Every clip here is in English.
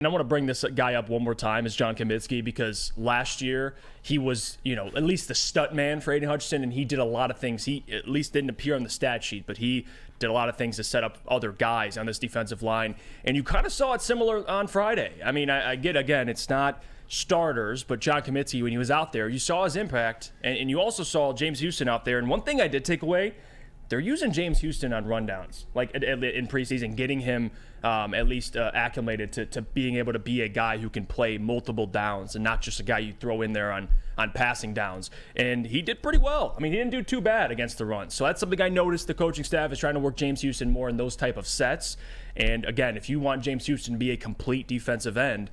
And I want to bring this guy up one more time is John Cominsky, because last year he was, at least the stud man for Aiden Hutchinson, and he did a lot of things. He at least didn't appear on the stat sheet, but he did a lot of things to set up other guys on this defensive line. And you kind of saw it similar on Friday. I mean, I get, again, it's not starters, but John Cominsky, when he was out there, you saw his impact, and you also saw James Houston out there. And one thing I did take away, they're using James Houston on rundowns, like in preseason, getting him at least acclimated to being able to be a guy who can play multiple downs and not just a guy you throw in there on passing downs. And he did pretty well. I mean, he didn't do too bad against the run. So that's something I noticed the coaching staff is trying to work James Houston more in those type of sets. And again, if you want James Houston to be a complete defensive end,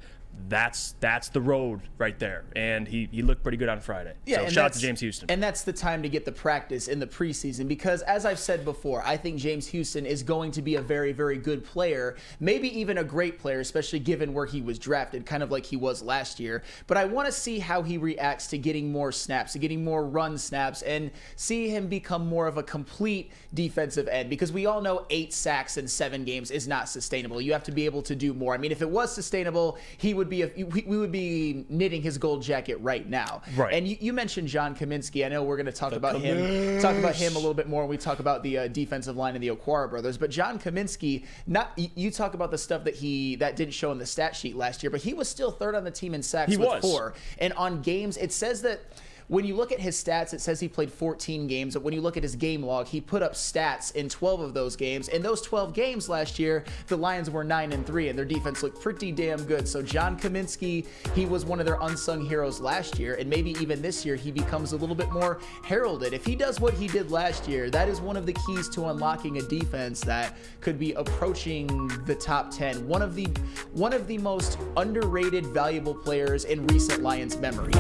that's the road right there. And he looked pretty good on Friday. Yeah, so shout out to James Houston. And that's the time to get the practice in the preseason, because as I've said before, I think James Houston is going to be a very, very good player, maybe even a great player, especially given where he was drafted, kind of like he was last year. But I want to see how he reacts to getting more snaps, to getting more run snaps, and see him become more of a complete defensive end, because we all know 8 sacks in 7 games is not sustainable. You have to be able to do more. I mean, if it was sustainable, we would be knitting his gold jacket right now. Right. And you mentioned John Cominsky. I know we're going to talk about him a little bit more when we talk about the defensive line of the Okwara brothers. But John Cominsky, you talk about the stuff that didn't show in the stat sheet last year, but he was still 3rd on the team in sacks with 4. And on games, it says that when you look at his stats, it says he played 14 games. But when you look at his game log, he put up stats in 12 of those games. In those 12 games last year, the Lions were 9-3, and their defense looked pretty damn good. So John Cominsky, he was one of their unsung heroes last year, and maybe even this year he becomes a little bit more heralded. If he does what he did last year, that is one of the keys to unlocking a defense that could be approaching the top 10. One of the most underrated, valuable players in recent Lions memory.